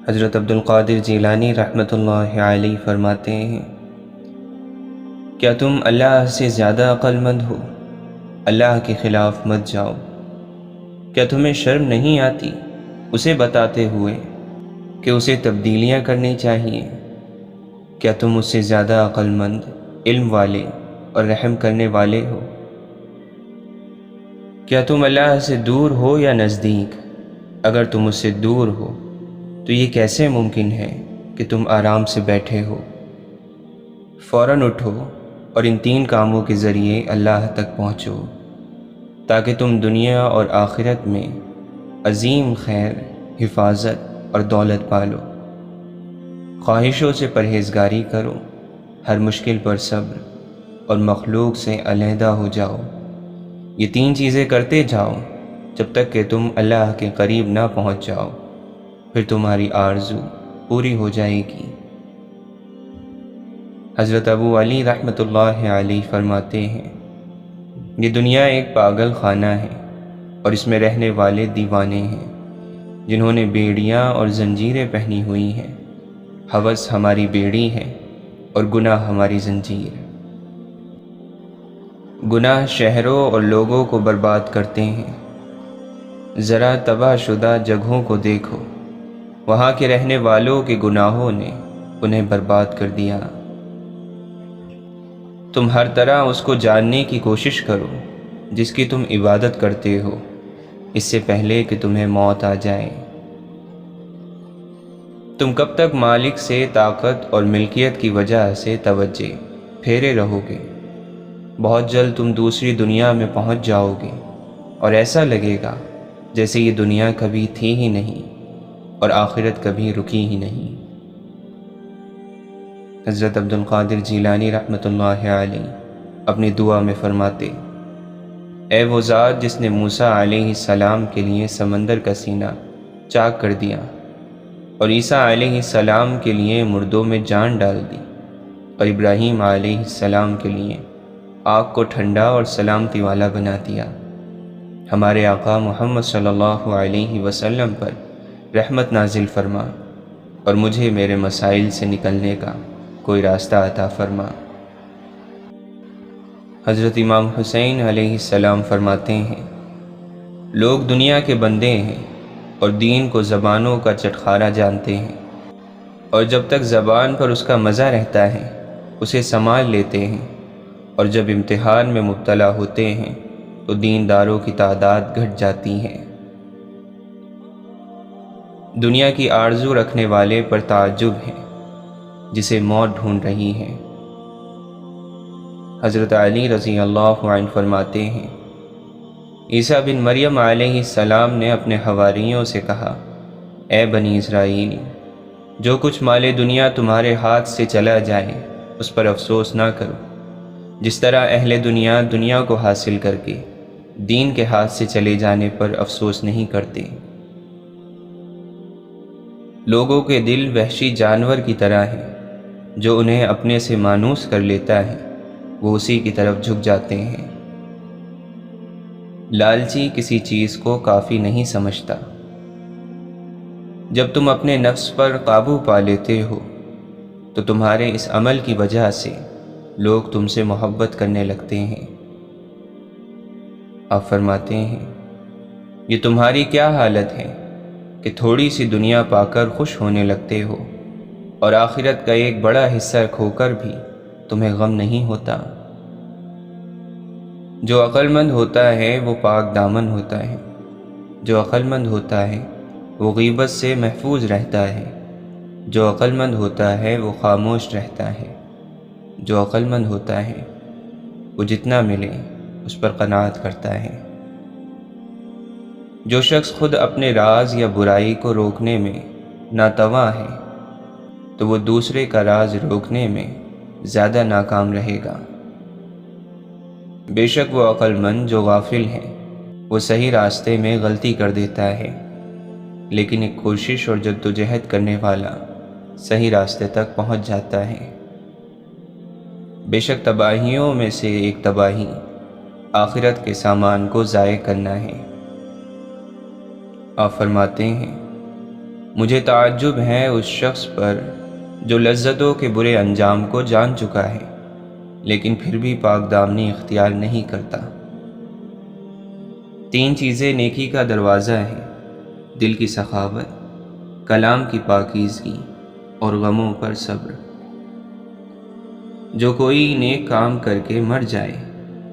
حضرت عبد القادر جیلانی رحمۃ اللہ علیہ فرماتے ہیں، کیا تم اللہ سے زیادہ عقل مند ہو؟ اللہ کے خلاف مت جاؤ۔ کیا تمہیں شرم نہیں آتی اسے بتاتے ہوئے کہ اسے تبدیلیاں کرنی چاہیے؟ کیا تم اس سے زیادہ عقل مند، علم والے اور رحم کرنے والے ہو؟ کیا تم اللہ سے دور ہو یا نزدیک؟ اگر تم اس سے دور ہو تو یہ کیسے ممکن ہے کہ تم آرام سے بیٹھے ہو؟ فوراً اٹھو اور ان 3 کاموں کے ذریعے اللہ تک پہنچو تاکہ تم دنیا اور آخرت میں عظیم خیر، حفاظت اور دولت پالو۔ خواہشوں سے پرہیزگاری کرو، ہر مشکل پر صبر اور مخلوق سے علیحدہ ہو جاؤ۔ یہ 3 چیزیں کرتے جاؤ جب تک کہ تم اللہ کے قریب نہ پہنچ جاؤ، پھر تمہاری آرزو پوری ہو جائے گی۔ حضرت ابو علی رحمۃ اللہ علیہ فرماتے ہیں، یہ دنیا ایک پاگل خانہ ہے اور اس میں رہنے والے دیوانے ہیں جنہوں نے بیڑیاں اور زنجیریں پہنی ہوئی ہیں۔ ہوس ہماری بیڑی ہے اور گناہ ہماری زنجیر۔ گناہ شہروں اور لوگوں کو برباد کرتے ہیں۔ ذرا تباہ شدہ جگہوں کو دیکھو، وہاں کے رہنے والوں کے گناہوں نے انہیں برباد کر دیا۔ تم ہر طرح اس کو جاننے کی کوشش کرو جس کی تم عبادت کرتے ہو، اس سے پہلے کہ تمہیں موت آ جائے۔ تم کب تک مالک سے طاقت اور ملکیت کی وجہ سے توجہ پھیرے رہو گے؟ بہت جلد تم دوسری دنیا میں پہنچ جاؤ گے اور ایسا لگے گا جیسے یہ دنیا کبھی تھی ہی نہیں اور آخرت کبھی رکی ہی نہیں۔ حضرت عبد القادر جیلانی رحمۃ اللہ علیہ اپنی دعا میں فرماتے، اے وہ ذات جس نے موسیٰ علیہ السلام کے لیے سمندر کا سینہ چاک کر دیا اور عیسیٰ علیہ السلام کے لیے مردوں میں جان ڈال دی، اور ابراہیم علیہ السلام کے لیے آگ کو ٹھنڈا اور سلامتی والا بنا دیا، ہمارے آقا محمد صلی اللہ علیہ وسلم پر رحمت نازل فرما اور مجھے میرے مسائل سے نکلنے کا کوئی راستہ عطا فرما۔ حضرت امام حسین علیہ السلام فرماتے ہیں، لوگ دنیا کے بندے ہیں اور دین کو زبانوں کا چٹخارا جانتے ہیں، اور جب تک زبان پر اس کا مزہ رہتا ہے اسے سنبھال لیتے ہیں، اور جب امتحان میں مبتلا ہوتے ہیں تو دینداروں کی تعداد گھٹ جاتی ہے۔ دنیا کی آرزو رکھنے والے پر تعجب ہے جسے موت ڈھونڈ رہی ہے۔ حضرت علی رضی اللہ عنہ فرماتے ہیں، عیسیٰ بن مریم علیہ السلام نے اپنے حواریوں سے کہا، اے بنی اسرائیل، جو کچھ مال دنیا تمہارے ہاتھ سے چلا جائے اس پر افسوس نہ کرو، جس طرح اہل دنیا دنیا کو حاصل کر کے دین کے ہاتھ سے چلے جانے پر افسوس نہیں کرتے۔ لوگوں کے دل وحشی جانور کی طرح ہیں، جو انہیں اپنے سے مانوس کر لیتا ہے وہ اسی کی طرف جھک جاتے ہیں۔ لالچی کسی چیز کو کافی نہیں سمجھتا۔ جب تم اپنے نفس پر قابو پا لیتے ہو تو تمہارے اس عمل کی وجہ سے لوگ تم سے محبت کرنے لگتے ہیں۔ آپ فرماتے ہیں، یہ تمہاری کیا حالت ہے کہ تھوڑی سی دنیا پا کر خوش ہونے لگتے ہو اور آخرت کا ایک بڑا حصہ کھو کر بھی تمہیں غم نہیں ہوتا۔ جو عقل مند ہوتا ہے وہ پاک دامن ہوتا ہے، جو عقل مند ہوتا ہے وہ غیبت سے محفوظ رہتا ہے، جو عقل مند ہوتا ہے وہ خاموش رہتا ہے، جو عقل مند ہوتا ہے وہ جتنا ملے اس پر قناعت کرتا ہے۔ جو شخص خود اپنے راز یا برائی کو روکنے میں ناتواں ہے تو وہ دوسرے کا راز روکنے میں زیادہ ناکام رہے گا۔ بے شک وہ عقل مند جو غافل ہے وہ صحیح راستے میں غلطی کر دیتا ہے، لیکن ایک کوشش اور جدوجہد کرنے والا صحیح راستے تک پہنچ جاتا ہے۔ بے شک تباہیوں میں سے ایک تباہی آخرت کے سامان کو ضائع کرنا ہے۔ آپ فرماتے ہیں، مجھے تعجب ہے اس شخص پر جو لذتوں کے برے انجام کو جان چکا ہے لیکن پھر بھی پاک دامنی اختیار نہیں کرتا۔ 3 چیزیں نیکی کا دروازہ ہیں: دل کی سخاوت، کلام کی پاکیزگی اور غموں پر صبر۔ جو کوئی نیک کام کر کے مر جائے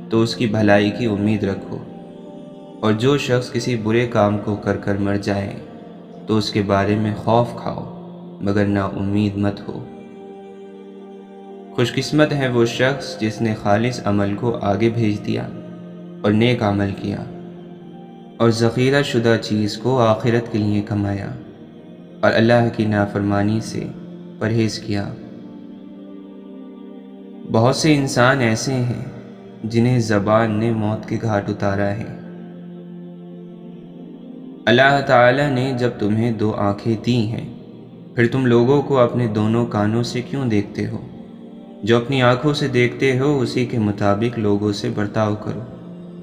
تو اس کی بھلائی کی امید رکھو، اور جو شخص کسی برے کام کو کر کر مر جائے تو اس کے بارے میں خوف کھاؤ مگر نا امید مت ہو۔ خوش قسمت ہے وہ شخص جس نے خالص عمل کو آگے بھیج دیا اور نیک عمل کیا اور ذخیرہ شدہ چیز کو آخرت کے لیے کمایا اور اللہ کی نافرمانی سے پرہیز کیا۔ بہت سے انسان ایسے ہیں جنہیں زبان نے موت کے گھاٹ اتارا ہے۔ اللہ تعالیٰ نے جب تمہیں 2 آنکھیں دی ہیں پھر تم لوگوں کو اپنے دونوں کانوں سے کیوں دیکھتے ہو؟ جو اپنی آنکھوں سے دیکھتے ہو اسی کے مطابق لوگوں سے برتاؤ کرو،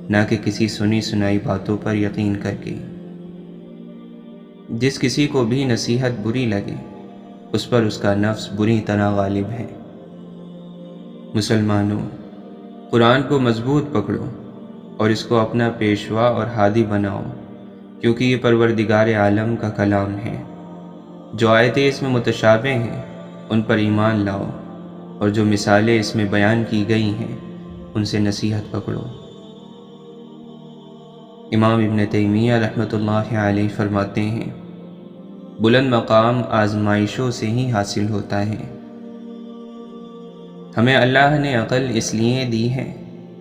نہ کہ کسی سنی سنائی باتوں پر یقین کر کے۔ جس کسی کو بھی نصیحت بری لگے اس پر اس کا نفس بری طرح غالب ہے۔ مسلمانوں، قرآن کو مضبوط پکڑو اور اس کو اپنا پیشوا اور ہادی بناؤ، کیونکہ یہ پروردگار عالم کا کلام ہے۔ جو آیتیں اس میں متشابہ ہیں ان پر ایمان لاؤ، اور جو مثالیں اس میں بیان کی گئی ہیں ان سے نصیحت پکڑو۔ امام ابن تیمیہ رحمۃ اللہ علیہ فرماتے ہیں، بلند مقام آزمائشوں سے ہی حاصل ہوتا ہے۔ ہمیں اللہ نے عقل اس لیے دی ہے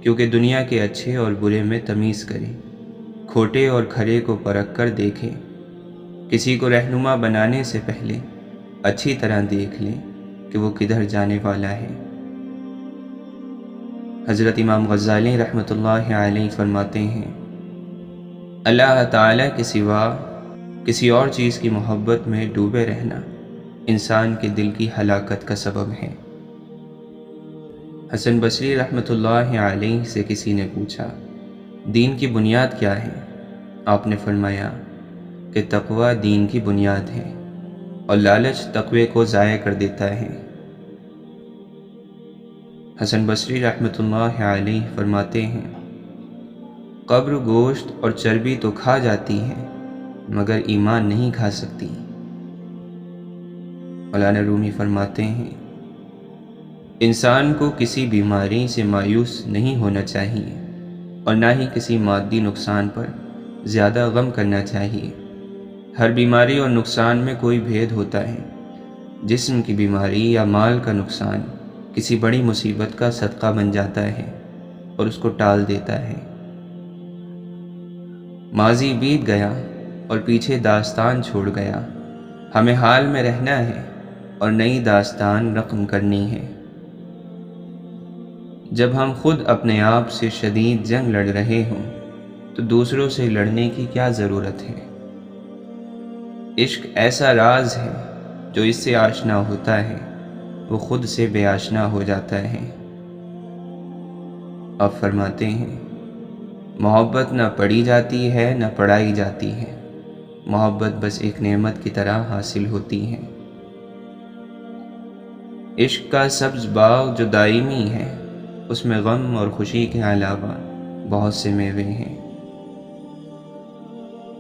کیونکہ دنیا کے اچھے اور برے میں تمیز کرے، کھوٹے اور کھرے کو پرکھ کر دیکھے، کسی کو رہنما بنانے سے پہلے اچھی طرح دیکھ لیں کہ وہ کدھر جانے والا ہے۔ حضرت امام غزالی رحمۃ اللہ علیہ فرماتے ہیں، اللہ تعالیٰ کے سوا کسی اور چیز کی محبت میں ڈوبے رہنا انسان کے دل کی ہلاکت کا سبب ہے۔ حسن بصری رحمۃ اللہ علیہ سے کسی نے پوچھا، دین کی بنیاد کیا ہے؟ آپ نے فرمایا کہ تقوی دین کی بنیاد ہے اور لالچ تقوی کو ضائع کر دیتا ہے۔ حسن بصری رحمۃ اللہ علیہ فرماتے ہیں، قبر گوشت اور چربی تو کھا جاتی ہے مگر ایمان نہیں کھا سکتی۔ مولانا رومی فرماتے ہیں، انسان کو کسی بیماری سے مایوس نہیں ہونا چاہیے اور نہ ہی کسی مادی نقصان پر زیادہ غم کرنا چاہیے۔ ہر بیماری اور نقصان میں کوئی بھید ہوتا ہے۔ جسم کی بیماری یا مال کا نقصان کسی بڑی مصیبت کا صدقہ بن جاتا ہے اور اس کو ٹال دیتا ہے۔ ماضی بیت گیا اور پیچھے داستان چھوڑ گیا، ہمیں حال میں رہنا ہے اور نئی داستان رقم کرنی ہے۔ جب ہم خود اپنے آپ سے شدید جنگ لڑ رہے ہوں تو دوسروں سے لڑنے کی کیا ضرورت ہے؟ عشق ایسا راز ہے جو اس سے آشنا ہوتا ہے وہ خود سے بے آشنا ہو جاتا ہے۔ آپ فرماتے ہیں، محبت نہ پڑھی جاتی ہے نہ پڑھائی جاتی ہے، محبت بس ایک نعمت کی طرح حاصل ہوتی ہے۔ عشق کا سبز باغ جو دائمی ہے اس میں غم اور خوشی کے علاوہ بہت سے میوے ہیں۔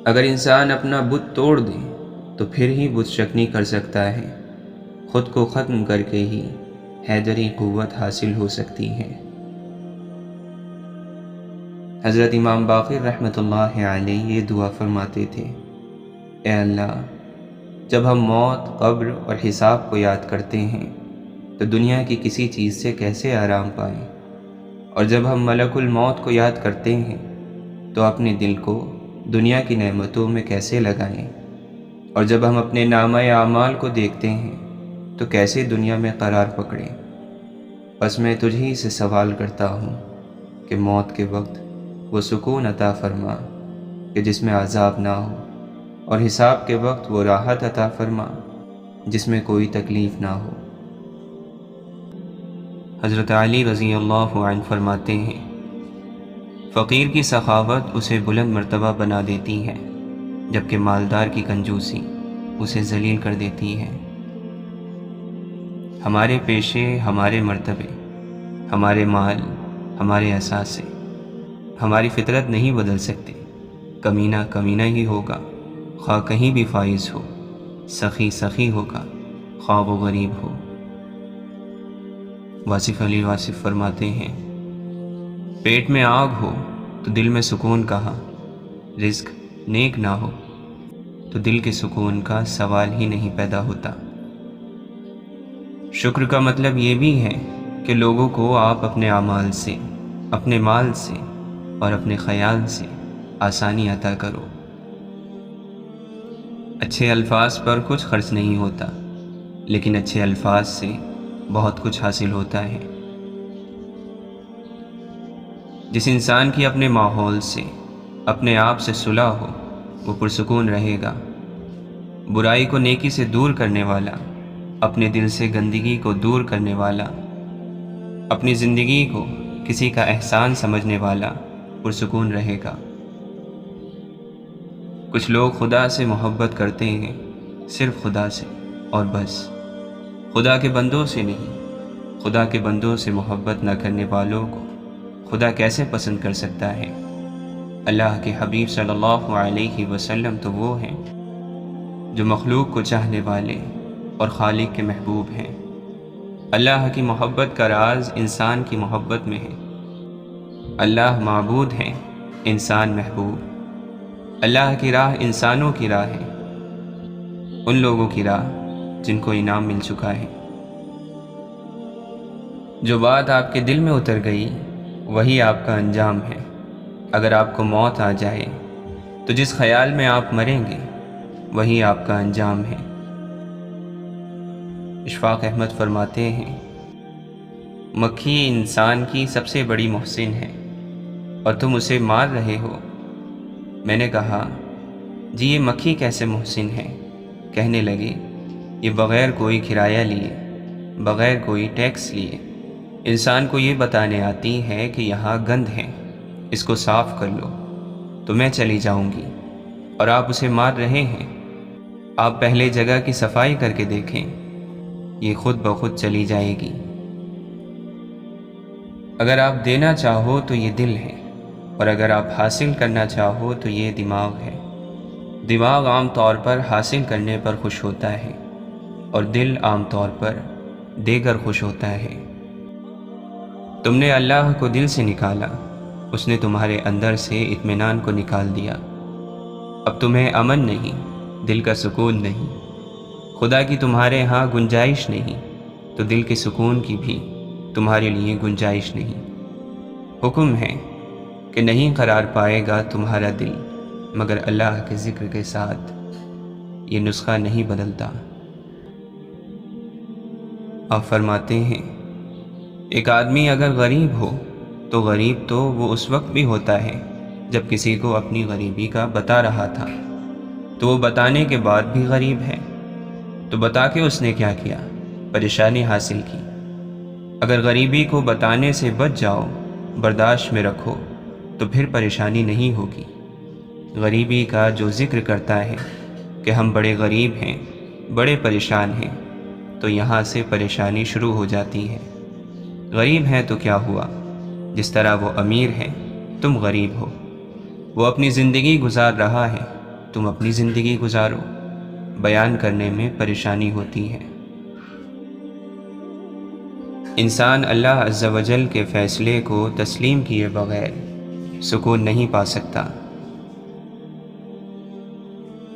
اگر انسان اپنا بت توڑ دے تو پھر ہی بت شکنی کر سکتا ہے، خود کو ختم کر کے ہی حیدری قوت حاصل ہو سکتی ہے۔ حضرت امام باقر رحمۃ اللہ علیہ یہ دعا فرماتے تھے، اے اللہ، جب ہم موت، قبر اور حساب کو یاد کرتے ہیں تو دنیا کی کسی چیز سے کیسے آرام پائیں، اور جب ہم ملک الموت کو یاد کرتے ہیں تو اپنے دل کو دنیا کی نعمتوں میں کیسے لگائیں، اور جب ہم اپنے نامہ اعمال کو دیکھتے ہیں تو کیسے دنیا میں قرار پکڑیں۔ بس میں تجھی سے سوال کرتا ہوں کہ موت کے وقت وہ سکون عطا فرما کہ جس میں عذاب نہ ہو، اور حساب کے وقت وہ راحت عطا فرما جس میں کوئی تکلیف نہ ہو۔ حضرت علی رضی اللہ عنہ فرماتے ہیں، فقیر کی سخاوت اسے بلند مرتبہ بنا دیتی ہے، جبکہ مالدار کی کنجوسی اسے ذلیل کر دیتی ہیں۔ ہمارے پیشے، ہمارے مرتبے، ہمارے مال، ہمارے اثاثے، ہماری فطرت نہیں بدل سکتے۔ کمینہ کمینہ ہی ہوگا، خواہ کہیں بھی فائز ہو، سخی سخی ہوگا، خواہ وہ غریب ہو۔ واصف علی واصف فرماتے ہیں، پیٹ میں آگ ہو تو دل میں سکون کہاں، رزق نیک نہ ہو تو دل کے سکون کا سوال ہی نہیں پیدا ہوتا۔ شکر کا مطلب یہ بھی ہے کہ لوگوں کو آپ اپنے اعمال سے، اپنے مال سے اور اپنے خیال سے آسانی عطا کرو۔ اچھے الفاظ پر کچھ خرچ نہیں ہوتا، لیکن اچھے الفاظ سے بہت کچھ حاصل ہوتا ہے۔ جس انسان کی اپنے ماحول سے، اپنے آپ سے صلح ہو، وہ پرسکون رہے گا۔ برائی کو نیکی سے دور کرنے والا، اپنے دل سے گندگی کو دور کرنے والا، اپنی زندگی کو کسی کا احسان سمجھنے والا پرسکون رہے گا۔ کچھ لوگ خدا سے محبت کرتے ہیں، صرف خدا سے اور بس، خدا کے بندوں سے نہیں۔ خدا کے بندوں سے محبت نہ کرنے والوں کو خدا کیسے پسند کر سکتا ہے؟ اللہ کے حبیب صلی اللہ علیہ وسلم تو وہ ہیں جو مخلوق کو چاہنے والے اور خالق کے محبوب ہیں۔ اللہ کی محبت کا راز انسان کی محبت میں ہے۔ اللہ معبود ہے، انسان محبوب۔ اللہ کی راہ انسانوں کی راہ ہے، ان لوگوں کی راہ جن کو انعام مل چکا ہے۔ جو بات آپ کے دل میں اتر گئی وہی آپ کا انجام ہے۔ اگر آپ کو موت آ جائے تو جس خیال میں آپ مریں گے وہی آپ کا انجام ہے۔ اشفاق احمد فرماتے ہیں، مکھی انسان کی سب سے بڑی محسن ہے اور تم اسے مار رہے ہو۔ میں نے کہا، جی یہ مکھی کیسے محسن ہے؟ کہنے لگے، یہ بغیر کوئی کرایہ لیے، بغیر کوئی ٹیکس لیے انسان کو یہ بتانے آتی ہے کہ یہاں گند ہے، اس کو صاف کر لو تو میں چلی جاؤں گی، اور آپ اسے مار رہے ہیں۔ آپ پہلے جگہ کی صفائی کر کے دیکھیں، یہ خود بخود چلی جائے گی۔ اگر آپ دینا چاہو تو یہ دل ہے، اور اگر آپ حاصل کرنا چاہو تو یہ دماغ ہے۔ دماغ عام طور پر حاصل کرنے پر خوش ہوتا ہے، اور دل عام طور پر دے کر خوش ہوتا ہے۔ تم نے اللہ کو دل سے نکالا، اس نے تمہارے اندر سے اطمینان کو نکال دیا۔ اب تمہیں امن نہیں، دل کا سکون نہیں، خدا کی تمہارے ہاں گنجائش نہیں، تو دل کے سکون کی بھی تمہارے لیے گنجائش نہیں۔ حکم ہے کہ نہیں قرار پائے گا تمہارا دل مگر اللہ کے ذکر کے ساتھ، یہ نسخہ نہیں بدلتا۔ آپ فرماتے ہیں، ایک آدمی اگر غریب ہو تو غریب تو وہ اس وقت بھی ہوتا ہے جب کسی کو اپنی غریبی کا بتا رہا تھا، تو وہ بتانے کے بعد بھی غریب ہے۔ تو بتا کے اس نے کیا کیا؟ پریشانی حاصل کی۔ اگر غریبی کو بتانے سے بچ جاؤ، برداشت میں رکھو، تو پھر پریشانی نہیں ہوگی۔ غریبی کا جو ذکر کرتا ہے کہ ہم بڑے غریب ہیں، بڑے پریشان ہیں، تو یہاں سے پریشانی شروع ہو جاتی ہے۔ غریب ہیں تو کیا ہوا؟ جس طرح وہ امیر ہے، تم غریب ہو۔ وہ اپنی زندگی گزار رہا ہے، تم اپنی زندگی گزارو۔ بیان کرنے میں پریشانی ہوتی ہے۔ انسان اللہ عز و جل کے فیصلے کو تسلیم کیے بغیر سکون نہیں پا سکتا۔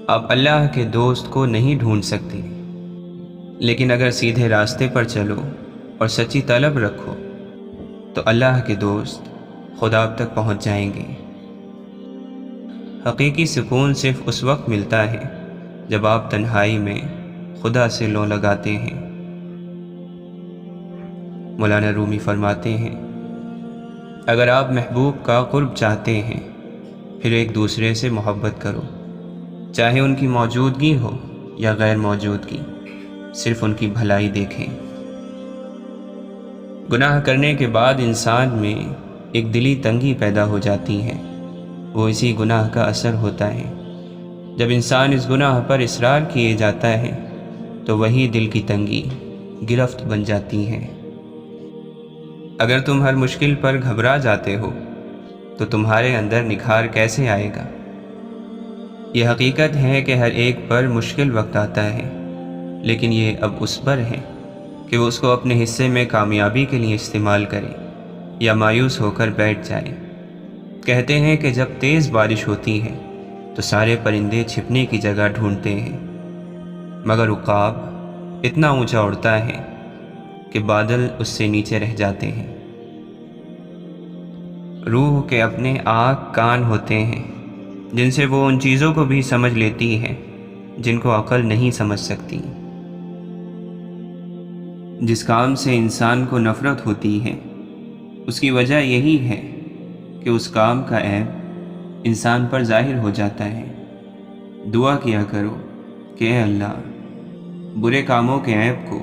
آپ اللہ کے دوست کو نہیں ڈھونڈ سکتے، لیکن اگر سیدھے راستے پر چلو اور سچی طلب رکھو تو اللہ کے دوست خدا تک پہنچ جائیں گے۔ حقیقی سکون صرف اس وقت ملتا ہے جب آپ تنہائی میں خدا سے لو لگاتے ہیں۔ مولانا رومی فرماتے ہیں، اگر آپ محبوب کا قرب چاہتے ہیں پھر ایک دوسرے سے محبت کرو، چاہے ان کی موجودگی ہو یا غیر موجودگی، صرف ان کی بھلائی دیکھیں۔ گناہ کرنے کے بعد انسان میں ایک دلی تنگی پیدا ہو جاتی ہے، وہ اسی گناہ کا اثر ہوتا ہے۔ جب انسان اس گناہ پر اصرار کیے جاتا ہے تو وہی دل کی تنگی گرفت بن جاتی ہے۔ اگر تم ہر مشکل پر گھبرا جاتے ہو تو تمہارے اندر نکھار کیسے آئے گا؟ یہ حقیقت ہے کہ ہر ایک پر مشکل وقت آتا ہے، لیکن یہ اب اس پر ہے کہ وہ اس کو اپنے حصے میں کامیابی کے لیے استعمال کرے یا مایوس ہو کر بیٹھ جائے۔ کہتے ہیں کہ جب تیز بارش ہوتی ہے تو سارے پرندے چھپنے کی جگہ ڈھونڈتے ہیں، مگر عقاب اتنا اونچا اڑتا ہے کہ بادل اس سے نیچے رہ جاتے ہیں۔ روح کے اپنے آنکھ کان ہوتے ہیں جن سے وہ ان چیزوں کو بھی سمجھ لیتی ہے جن کو عقل نہیں سمجھ سکتی۔ جس کام سے انسان کو نفرت ہوتی ہے اس کی وجہ یہی ہے کہ اس کام کا عیب انسان پر ظاہر ہو جاتا ہے۔ دعا کیا کرو کہ اے اللہ، برے کاموں کے عیب کو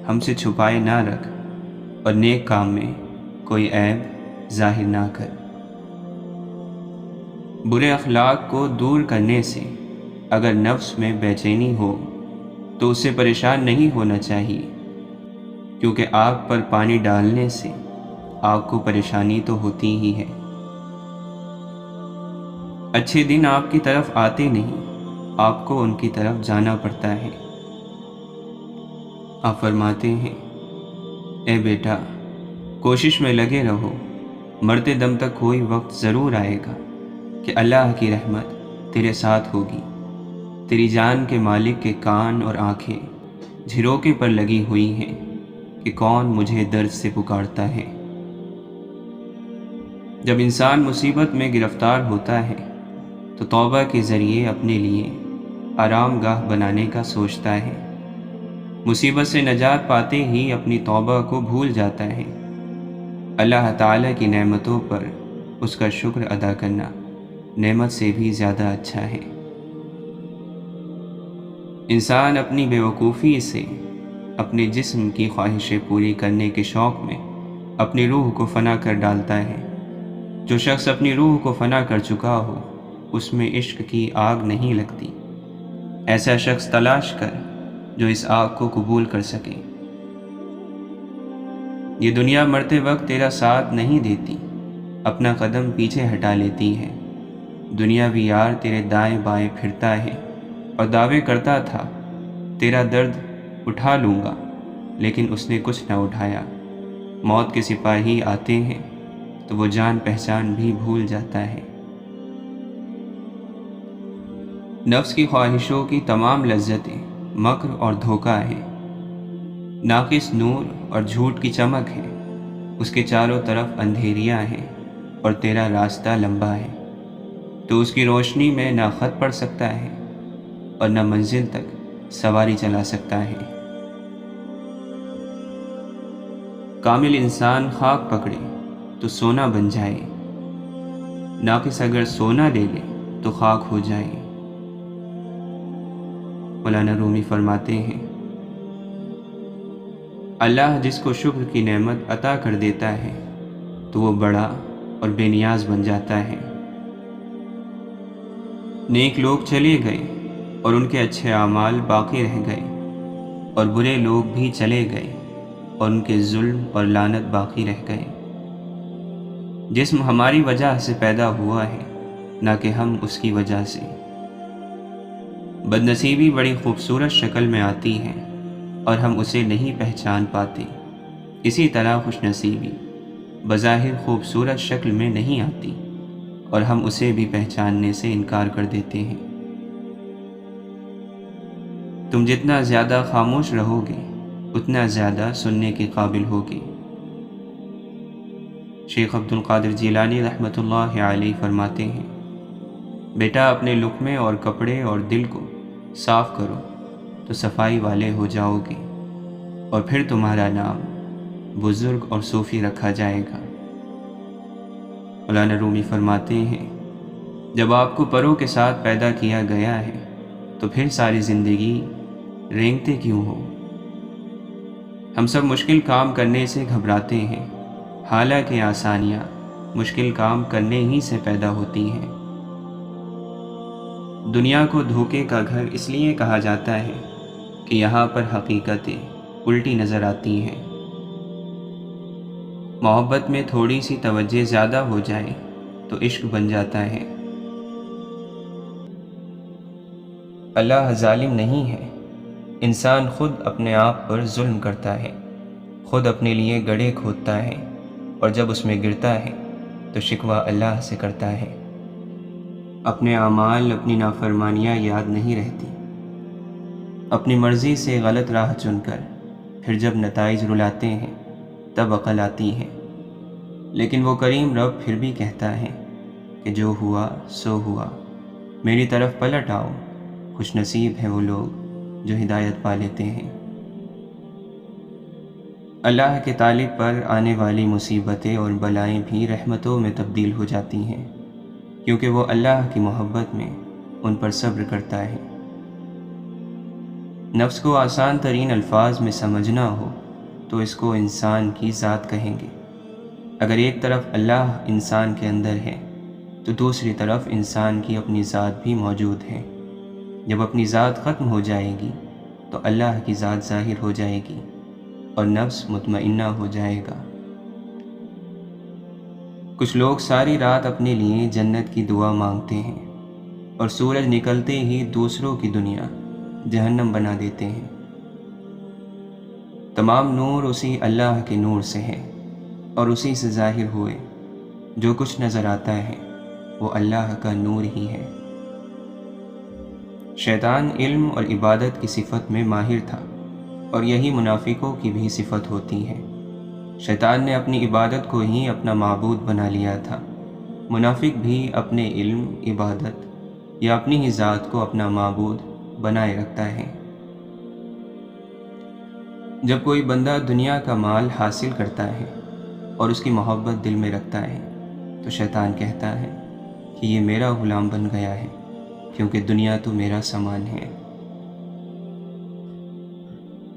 ہم سے چھپائے نہ رکھ اور نیک کام میں کوئی عیب ظاہر نہ کر۔ برے اخلاق کو دور کرنے سے اگر نفس میں بے چینی ہو تو اس سے پریشان نہیں ہونا چاہیے، کیونکہ آگ پر پانی ڈالنے سے آگ کو پریشانی تو ہوتی ہی ہے۔ اچھے دن آپ کی طرف آتے نہیں، آپ کو ان کی طرف جانا پڑتا ہے۔ آپ فرماتے ہیں، اے بیٹا، کوشش میں لگے رہو، مرتے دم تک کوئی وقت ضرور آئے گا کہ اللہ کی رحمت تیرے ساتھ ہوگی۔ تیری جان کے مالک کے کان اور آنکھیں جھروکے پر لگی ہوئی ہیں کہ کون مجھے درد سے پکارتا ہے۔ جب انسان مصیبت میں گرفتار ہوتا ہے تو توبہ کے ذریعے اپنے لیے آرام گاہ بنانے کا سوچتا ہے۔ مصیبت سے نجات پاتے ہی اپنی توبہ کو بھول جاتا ہے۔ اللہ تعالیٰ کی نعمتوں پر اس کا شکر ادا کرنا نعمت سے بھی زیادہ اچھا ہے۔ انسان اپنی بیوقوفی سے اپنے جسم کی خواہشیں پوری کرنے کے شوق میں اپنی روح کو فنا کر ڈالتا ہے۔ جو شخص اپنی روح کو فنا کر چکا ہو اس میں عشق کی آگ نہیں لگتی۔ ایسا شخص تلاش کر جو اس آگ کو قبول کر سکے۔ یہ دنیا مرتے وقت تیرا ساتھ نہیں دیتی، اپنا قدم پیچھے ہٹا لیتی ہے۔ دنیاوی یار تیرے دائیں بائیں پھرتا ہے اور دعوے کرتا تھا تیرا درد اٹھا لوں گا، لیکن اس نے کچھ نہ اٹھایا۔ موت کے سپاہی آتے ہیں تو وہ جان پہچان بھی بھول جاتا ہے۔ نفس کی خواہشوں کی تمام لذتیں مکر اور دھوکہ ہے، ناقص نور اور جھوٹ کی چمک ہے۔ اس کے چاروں طرف اندھیریاں ہیں اور تیرا راستہ لمبا ہے۔ تو اس کی روشنی میں نہ خط پڑھ سکتا ہے اور نہ منزل تک سواری چلا سکتا ہے۔ کامل انسان خاک پکڑے تو سونا بن جائے، ناقص اگر سونا لے لے تو خاک ہو جائے۔ مولانا رومی فرماتے ہیں، اللہ جس کو شکر کی نعمت عطا کر دیتا ہے تو وہ بڑا اور بے نیاز بن جاتا ہے۔ نیک لوگ چلے گئے اور ان کے اچھے اعمال باقی رہ گئے، اور برے لوگ بھی چلے گئے اور ان کے ظلم اور لعنت باقی رہ گئے۔ جسم ہماری وجہ سے پیدا ہوا ہے، نہ کہ ہم اس کی وجہ سے۔ بدنصیبی بڑی خوبصورت شکل میں آتی ہے اور ہم اسے نہیں پہچان پاتے۔ اسی طرح خوش نصیبی بظاہر خوبصورت شکل میں نہیں آتی اور ہم اسے بھی پہچاننے سے انکار کر دیتے ہیں۔ تم جتنا زیادہ خاموش رہو گے اتنا زیادہ سننے کے قابل ہوگے۔ شیخ عبد القادر جیلانی رحمۃ اللہ علیہ فرماتے ہیں، بیٹا اپنے لقمے اور کپڑے اور دل کو صاف کرو تو صفائی والے ہو جاؤ گے، اور پھر تمہارا نام بزرگ اور صوفی رکھا جائے گا۔ مولانا رومی فرماتے ہیں، جب آپ کو پروں کے ساتھ پیدا کیا گیا ہے تو پھر ساری زندگی رینگتے کیوں ہو؟ ہم سب مشکل کام کرنے سے گھبراتے ہیں، حالانکہ آسانیاں مشکل کام کرنے ہی سے پیدا ہوتی ہیں۔ دنیا کو دھوکے کا گھر اس لیے کہا جاتا ہے کہ یہاں پر حقیقتیں الٹی نظر آتی ہیں۔ محبت میں تھوڑی سی توجہ زیادہ ہو جائے تو عشق بن جاتا ہے۔ اللہ ظالم نہیں ہے، انسان خود اپنے آپ پر ظلم کرتا ہے، خود اپنے لیے گڑھے کھودتا ہے، اور جب اس میں گرتا ہے تو شکوہ اللہ سے کرتا ہے۔ اپنے اعمال، اپنی نافرمانیاں یاد نہیں رہتی، اپنی مرضی سے غلط راہ چن کر پھر جب نتائج رلاتے ہیں تب عقل آتی ہے۔ لیکن وہ کریم رب پھر بھی کہتا ہے کہ جو ہوا سو ہوا، میری طرف پلٹ آؤ، خوش نصیب ہیں وہ لوگ جو ہدایت پا لیتے ہیں۔ اللہ کے طالب پر آنے والی مصیبتیں اور بلائیں بھی رحمتوں میں تبدیل ہو جاتی ہیں، کیونکہ وہ اللہ کی محبت میں ان پر صبر کرتا ہے۔ نفس کو آسان ترین الفاظ میں سمجھنا ہو تو اس کو انسان کی ذات کہیں گے۔ اگر ایک طرف اللہ انسان کے اندر ہے تو دوسری طرف انسان کی اپنی ذات بھی موجود ہے۔ جب اپنی ذات ختم ہو جائے گی تو اللہ کی ذات ظاہر ہو جائے گی اور نفس مطمئنہ ہو جائے گا۔ کچھ لوگ ساری رات اپنے لیے جنت کی دعا مانگتے ہیں اور سورج نکلتے ہی دوسروں کی دنیا جہنم بنا دیتے ہیں۔ تمام نور اسی اللہ کے نور سے ہے اور اسی سے ظاہر ہوئے۔ جو کچھ نظر آتا ہے وہ اللہ کا نور ہی ہے۔ شیطان علم اور عبادت کی صفت میں ماہر تھا، اور یہی منافقوں کی بھی صفت ہوتی ہے۔ شیطان نے اپنی عبادت کو ہی اپنا معبود بنا لیا تھا۔ منافق بھی اپنے علم، عبادت یا اپنی ہی ذات کو اپنا معبود بنائے رکھتا ہے۔ جب کوئی بندہ دنیا کا مال حاصل کرتا ہے اور اس کی محبت دل میں رکھتا ہے تو شیطان کہتا ہے کہ یہ میرا غلام بن گیا ہے، کیونکہ دنیا تو میرا سامان ہے۔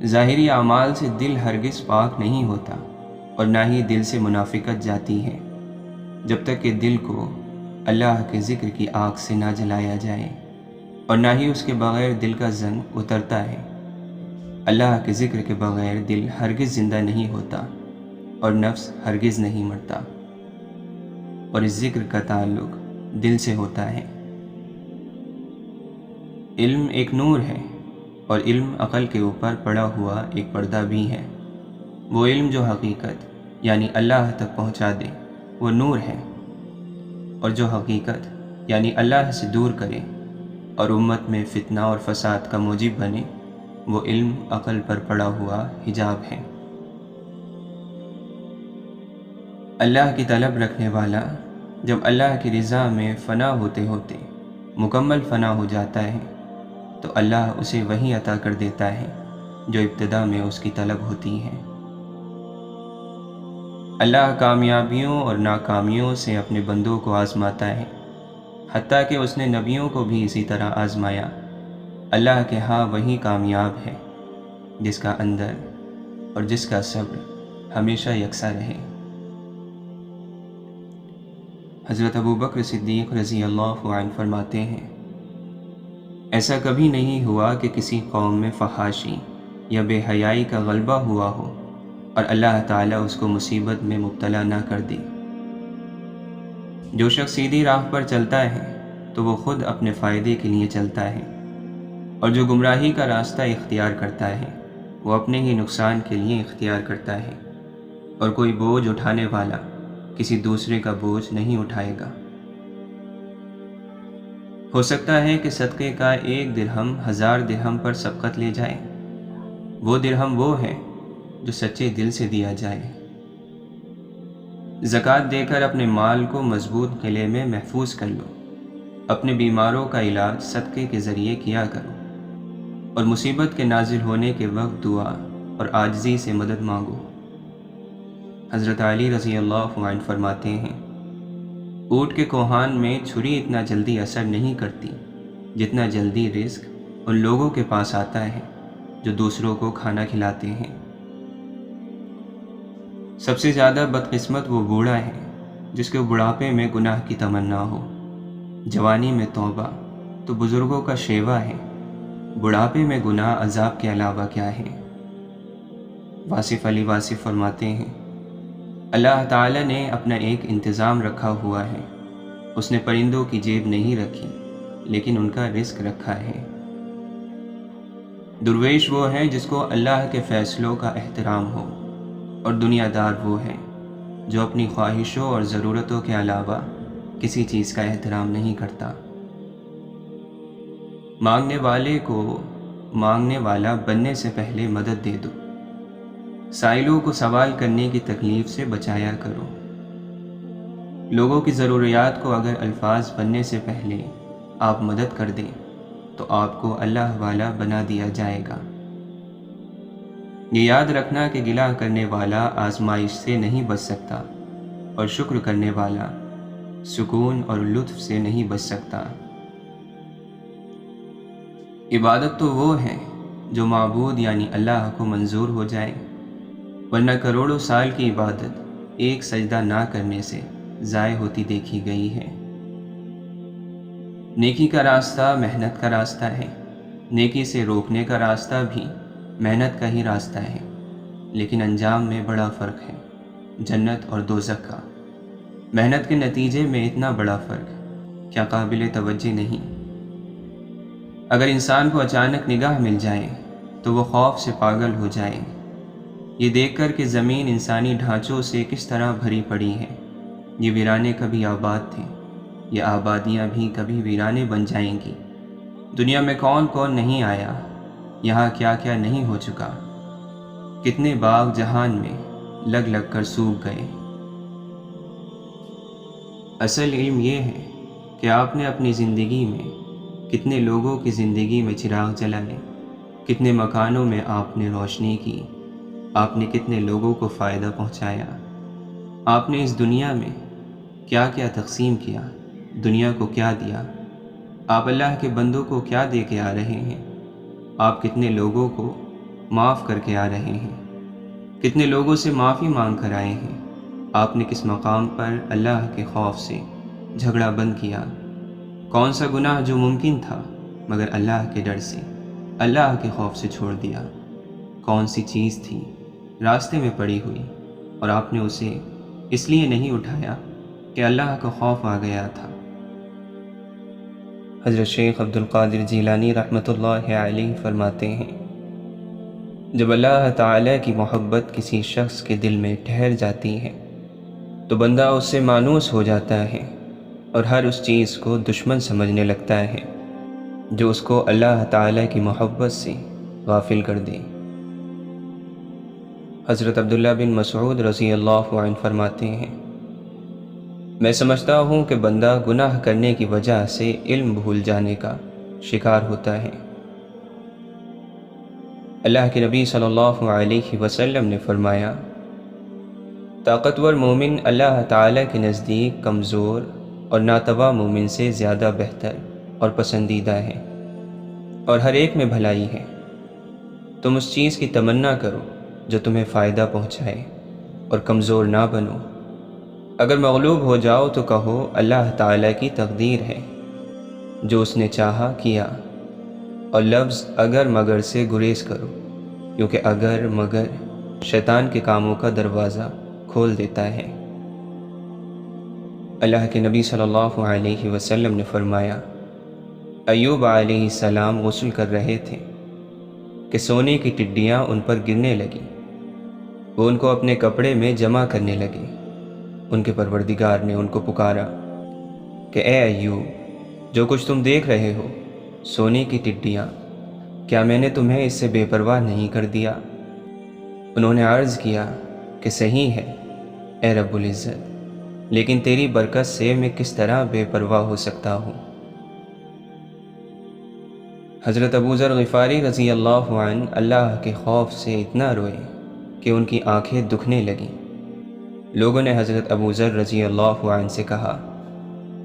ظاہری اعمال سے دل ہرگز پاک نہیں ہوتا اور نہ ہی دل سے منافقت جاتی ہے، جب تک کہ دل کو اللہ کے ذکر کی آگ سے نہ جلایا جائے، اور نہ ہی اس کے بغیر دل کا زنگ اترتا ہے۔ اللہ کے ذکر کے بغیر دل ہرگز زندہ نہیں ہوتا اور نفس ہرگز نہیں مرتا، اور اس ذکر کا تعلق دل سے ہوتا ہے۔ علم ایک نور ہے، اور علم عقل کے اوپر پڑا ہوا ایک پردہ بھی ہے۔ وہ علم جو حقیقت یعنی اللہ تک پہنچا دے وہ نور ہے، اور جو حقیقت یعنی اللہ سے دور کرے اور امت میں فتنہ اور فساد کا موجب بنے وہ علم عقل پر پڑا ہوا حجاب ہے۔ اللہ کی طلب رکھنے والا جب اللہ کی رضا میں فنا ہوتے ہوتے مکمل فنا ہو جاتا ہے تو اللہ اسے وہی عطا کر دیتا ہے جو ابتدا میں اس کی طلب ہوتی ہے۔ اللہ کامیابیوں اور ناکامیوں سے اپنے بندوں کو آزماتا ہے، حتیٰ کہ اس نے نبیوں کو بھی اسی طرح آزمایا۔ اللہ کے ہاں وہی کامیاب ہے جس کا اندر اور جس کا صبر ہمیشہ یکساں رہے۔ حضرت ابوبکر صدیق رضی اللہ عنہ فرماتے ہیں، ایسا کبھی نہیں ہوا کہ کسی قوم میں فحاشی یا بے حیائی کا غلبہ ہوا ہو اور اللہ تعالیٰ اس کو مصیبت میں مبتلا نہ کر دے۔ جو شخص سیدھی راہ پر چلتا ہے تو وہ خود اپنے فائدے کے لیے چلتا ہے، اور جو گمراہی کا راستہ اختیار کرتا ہے وہ اپنے ہی نقصان کے لیے اختیار کرتا ہے، اور کوئی بوجھ اٹھانے والا کسی دوسرے کا بوجھ نہیں اٹھائے گا۔ ہو سکتا ہے کہ صدقے کا 1 درہم 1000 درہم پر سبقت لے جائے، وہ درہم وہ ہے جو سچے دل سے دیا جائے۔ زکوٰۃ دے کر اپنے مال کو مضبوط قلعے میں محفوظ کر لو، اپنے بیماروں کا علاج صدقے کے ذریعے کیا کرو، اور مصیبت کے نازل ہونے کے وقت دعا اور عاجزی سے مدد مانگو۔ حضرت علی رضی اللہ عنہ فرماتے ہیں، اونٹ کے کوہان میں چھری اتنا جلدی اثر نہیں کرتی جتنا جلدی رزق ان لوگوں کے پاس آتا ہے جو دوسروں کو کھانا کھلاتے ہیں۔ سب سے زیادہ بدقسمت وہ بوڑھا ہے جس کے بڑھاپے میں گناہ کی تمنا ہو، جوانی میں توبہ تو بزرگوں کا شیوا ہے، بڑھاپے میں گناہ عذاب کے علاوہ کیا ہے؟ واصف علی واصف فرماتے ہیں، اللہ تعالیٰ نے اپنا ایک انتظام رکھا ہوا ہے، اس نے پرندوں کی جیب نہیں رکھی لیکن ان کا رزق رکھا ہے۔ درویش وہ ہے جس کو اللہ کے فیصلوں کا احترام ہو، اور دنیا دار وہ ہے جو اپنی خواہشوں اور ضرورتوں کے علاوہ کسی چیز کا احترام نہیں کرتا۔ مانگنے والے کو مانگنے والا بننے سے پہلے مدد دے دو، سائلوں کو سوال کرنے کی تکلیف سے بچایا کرو۔ لوگوں کی ضروریات کو اگر الفاظ بننے سے پہلے آپ مدد کر دیں تو آپ کو اللہ والا بنا دیا جائے گا۔ یہ یاد رکھنا کہ گلہ کرنے والا آزمائش سے نہیں بچ سکتا، اور شکر کرنے والا سکون اور لطف سے نہیں بچ سکتا۔ عبادت تو وہ ہے جو معبود یعنی اللہ کو منظور ہو جائے، ورنہ کروڑوں سال کی عبادت ایک سجدہ نہ کرنے سے ضائع ہوتی دیکھی گئی ہے۔ نیکی کا راستہ محنت کا راستہ ہے، نیکی سے روکنے کا راستہ بھی محنت کا ہی راستہ ہے، لیکن انجام میں بڑا فرق ہے، جنت اور دوزخ کا۔ محنت کے نتیجے میں اتنا بڑا فرق کیا قابل توجہ نہیں؟ اگر انسان کو اچانک نگاہ مل جائے تو وہ خوف سے پاگل ہو جائے، یہ دیکھ کر کہ زمین انسانی ڈھانچوں سے کس طرح بھری پڑی ہے۔ یہ ویرانے کبھی آباد تھے، یہ آبادیاں بھی کبھی ویرانے بن جائیں گی۔ دنیا میں کون کون نہیں آیا، یہاں کیا کیا نہیں ہو چکا، کتنے باغ جہان میں لگ لگ کر سوکھ گئے۔ اصل علم یہ ہے کہ آپ نے اپنی زندگی میں کتنے لوگوں کی زندگی میں چراغ جلائے، کتنے مکانوں میں آپ نے روشنی کی، آپ نے کتنے لوگوں کو فائدہ پہنچایا، آپ نے اس دنیا میں کیا کیا تقسیم کیا، دنیا کو کیا دیا، آپ اللہ کے بندوں کو کیا دے کے آ رہے ہیں، آپ کتنے لوگوں کو معاف کر کے آ رہے ہیں، کتنے لوگوں سے معافی مانگ کر آئے ہیں، آپ نے کس مقام پر اللہ کے خوف سے جھگڑا بند کیا، کون سا گناہ جو ممکن تھا مگر اللہ کے ڈر سے، اللہ کے خوف سے چھوڑ دیا، کون سی چیز تھی راستے میں پڑی ہوئی اور آپ نے اسے اس لیے نہیں اٹھایا کہ اللہ کا خوف آ گیا تھا۔ حضرت شیخ عبد القادر جیلانی رحمۃ اللہ علیہ فرماتے ہیں، جب اللہ تعالیٰ کی محبت کسی شخص کے دل میں ٹھہر جاتی ہے تو بندہ اس سے مانوس ہو جاتا ہے اور ہر اس چیز کو دشمن سمجھنے لگتا ہے جو اس کو اللہ تعالیٰ کی محبت سے غافل کر دے۔ حضرت عبداللہ بن مسعود رضی اللہ عنہ فرماتے ہیں، میں سمجھتا ہوں کہ بندہ گناہ کرنے کی وجہ سے علم بھول جانے کا شکار ہوتا ہے۔ اللہ کے نبی صلی اللہ علیہ وسلم نے فرمایا، طاقتور مومن اللہ تعالیٰ کے نزدیک کمزور اور ناتواں مومن سے زیادہ بہتر اور پسندیدہ ہے، اور ہر ایک میں بھلائی ہے۔ تم اس چیز کی تمنا کرو جو تمہیں فائدہ پہنچائے اور کمزور نہ بنو۔ اگر مغلوب ہو جاؤ تو کہو اللہ تعالیٰ کی تقدیر ہے، جو اس نے چاہا کیا، اور لفظ اگر مگر سے گریز کرو، کیونکہ اگر مگر شیطان کے کاموں کا دروازہ کھول دیتا ہے۔ اللہ کے نبی صلی اللہ علیہ وسلم نے فرمایا، ایوب علیہ السلام غسل کر رہے تھے کہ سونے کی ٹڈیاں ان پر گرنے لگیں، وہ ان کو اپنے کپڑے میں جمع کرنے لگے۔ ان کے پروردگار نے ان کو پکارا کہ اے ایوب، جو کچھ تم دیکھ رہے ہو سونے کی ٹڈیاں، کیا میں نے تمہیں اس سے بے پرواہ نہیں کر دیا؟ انہوں نے عرض کیا کہ صحیح ہے اے رب العزت، لیکن تیری برکت سے میں کس طرح بے پرواہ ہو سکتا ہوں؟ حضرت ابو ذر غفاری رضی اللہ عنہ اللہ کے خوف سے اتنا روئے کہ ان کی آنکھیں دکھنے لگیں۔ لوگوں نے حضرت ابو ذر رضی اللہ عنہ سے کہا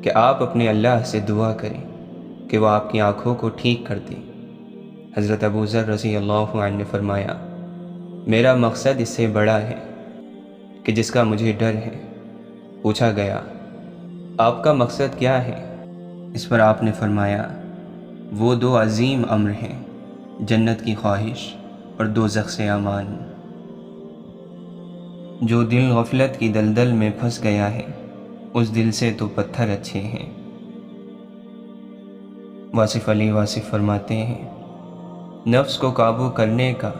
کہ آپ اپنے اللہ سے دعا کریں کہ وہ آپ کی آنکھوں کو ٹھیک کر دے۔ حضرت ابو ذر رضی اللہ عنہ نے فرمایا، میرا مقصد اس سے بڑا ہے کہ جس کا مجھے ڈر ہے۔ پوچھا گیا، آپ کا مقصد کیا ہے؟ اس پر آپ نے فرمایا، وہ دو عظیم امر ہیں، جنت کی خواہش اور دوزخ سے امان۔ جو دل غفلت کی دلدل میں پھنس گیا ہے، اس دل سے تو پتھر اچھے ہیں۔ واصف علی واصف فرماتے ہیں، نفس کو قابو کرنے کا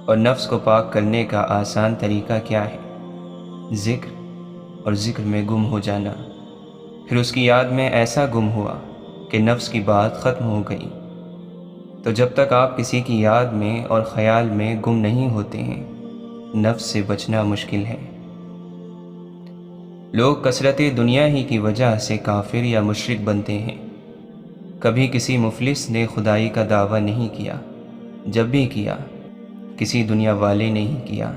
اور نفس کو پاک کرنے کا آسان طریقہ کیا ہے؟ ذکر، اور ذکر میں گم ہو جانا۔ پھر اس کی یاد میں ایسا گم ہوا کہ نفس کی بات ختم ہو گئی۔ تو جب تک آپ کسی کی یاد میں اور خیال میں گم نہیں ہوتے ہیں، نفس سے بچنا مشکل ہے۔ لوگ کثرت دنیا ہی کی وجہ سے کافر یا مشرک بنتے ہیں۔ کبھی کسی مفلس نے خدائی کا دعویٰ نہیں کیا، جب بھی کیا کسی دنیا والے نے ہی کیا۔